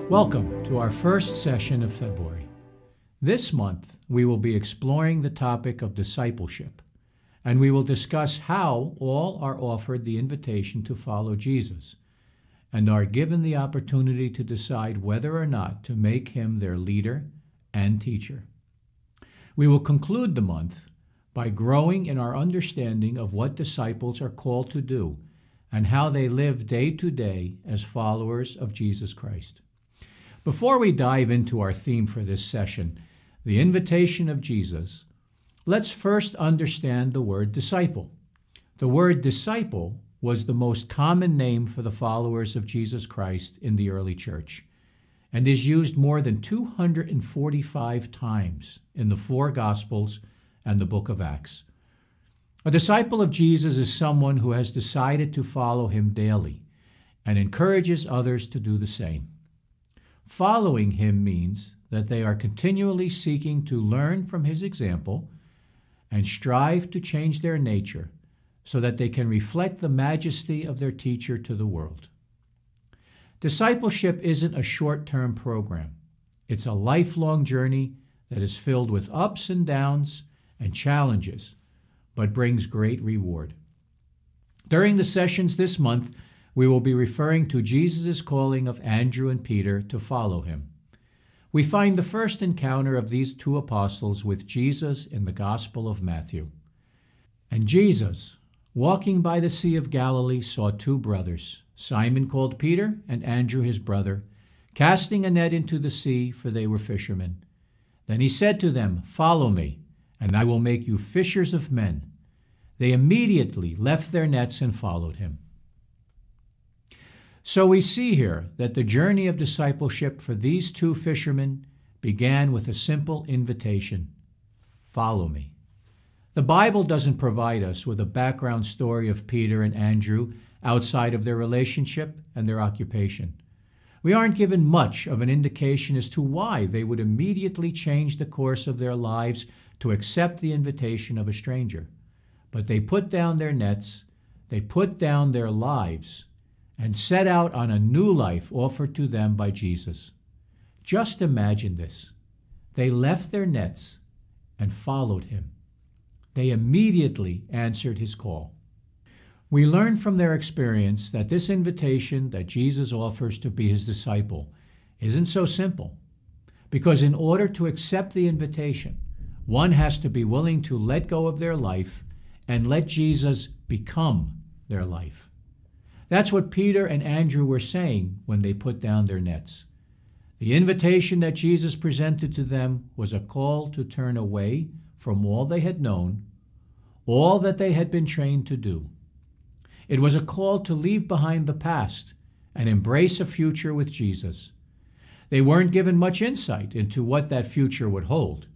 Welcome to our first session of February. This month, we will be exploring the topic of discipleship, and we will discuss how all are offered the invitation to follow Jesus and are given the opportunity to decide whether or not to make him their leader and teacher. We will conclude the month by growing in our understanding of what disciples are called to do and how they live day to day as followers of Jesus Christ. Before we dive into our theme for this session, the invitation of Jesus, let's first understand the word disciple. The word disciple was the most common name for the followers of Jesus Christ in the early church and is used more than 245 times in the four Gospels and the book of Acts. A disciple of Jesus is someone who has decided to follow him daily and encourages others to do the same. Following him means that they are continually seeking to learn from his example and strive to change their nature so that they can reflect the majesty of their teacher to the world. Discipleship isn't a short-term program. It's a lifelong journey that is filled with ups and downs and challenges, but brings great reward. During the sessions this month, we will be referring to Jesus' calling of Andrew and Peter to follow him. We find the first encounter of these two apostles with Jesus in the Gospel of Matthew. And Jesus, walking by the Sea of Galilee, saw two brothers, Simon called Peter and Andrew his brother, casting a net into the sea, for they were fishermen. Then he said to them, "Follow me, and I will make you fishers of men." They immediately left their nets and followed him. So we see here that the journey of discipleship for these two fishermen began with a simple invitation: follow me. The Bible doesn't provide us with a background story of Peter and Andrew outside of their relationship and their occupation. We aren't given much of an indication as to why they would immediately change the course of their lives to accept the invitation of a stranger. But they put down their nets, they put down their lives, and set out on a new life offered to them by Jesus. Just imagine this. They left their nets and followed him. They immediately answered his call. We learn from their experience that this invitation that Jesus offers to be his disciple isn't so simple, because in order to accept the invitation, one has to be willing to let go of their life and let Jesus become their life. That's what Peter and Andrew were saying when they put down their nets. The invitation that Jesus presented to them was a call to turn away from all they had known, all that they had been trained to do. It was a call to leave behind the past and embrace a future with Jesus. They weren't given much insight into what that future would hold,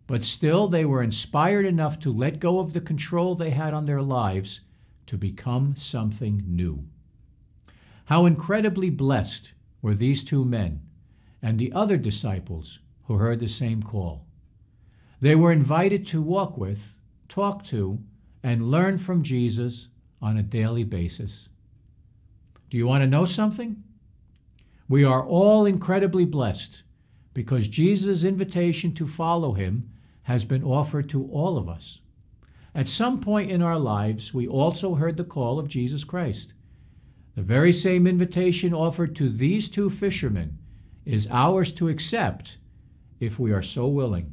but still they were inspired enough to let go of the control they had on their lives to become something new. How incredibly blessed were these two men and the other disciples who heard the same call. They were invited to walk with, talk to, and learn from Jesus on a daily basis. Do you want to know something? We are all incredibly blessed because Jesus' invitation to follow him has been offered to all of us. At some point in our lives, we also heard the call of Jesus Christ. The very same invitation offered to these two fishermen is ours to accept if we are so willing.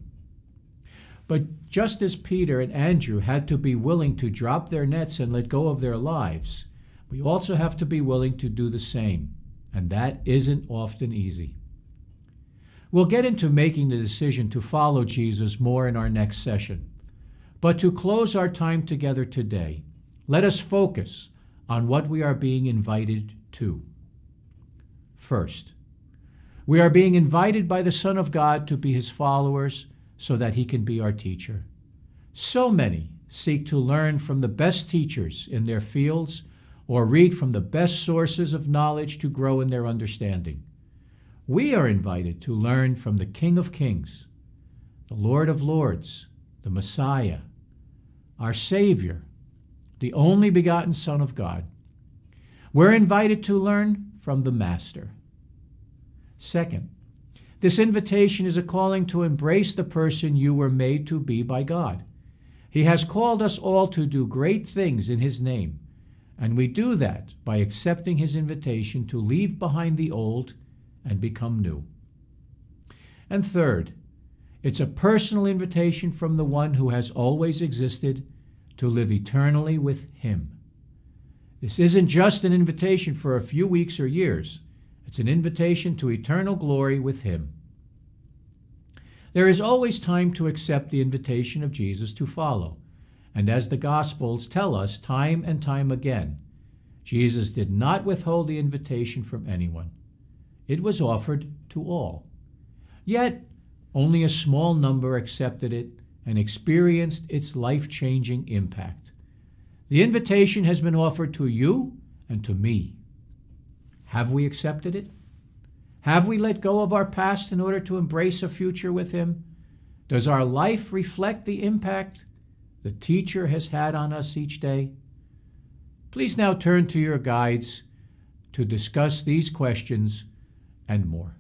But just as Peter and Andrew had to be willing to drop their nets and let go of their lives, we also have to be willing to do the same, and that isn't often easy. We'll get into making the decision to follow Jesus more in our next session. But to close our time together today, let us focus on what we are being invited to. First, we are being invited by the Son of God to be his followers so that he can be our teacher. So many seek to learn from the best teachers in their fields or read from the best sources of knowledge to grow in their understanding. We are invited to learn from the King of Kings, the Lord of Lords, the Messiah, our Savior, the only begotten Son of God. We're invited to learn from the Master. Second, this invitation is a calling to embrace the person you were made to be by God. He has called us all to do great things in His name, and we do that by accepting His invitation to leave behind the old and become new. And third, it's a personal invitation from the one who has always existed to live eternally with Him. This isn't just an invitation for a few weeks or years. It's an invitation to eternal glory with Him. There is always time to accept the invitation of Jesus to follow. And as the Gospels tell us time and time again, Jesus did not withhold the invitation from anyone. It was offered to all. Yet, only a small number accepted it and experienced its life-changing impact. The invitation has been offered to you and to me. Have we accepted it? Have we let go of our past in order to embrace a future with Him? Does our life reflect the impact the teacher has had on us each day? Please now turn to your guides to discuss these questions and more.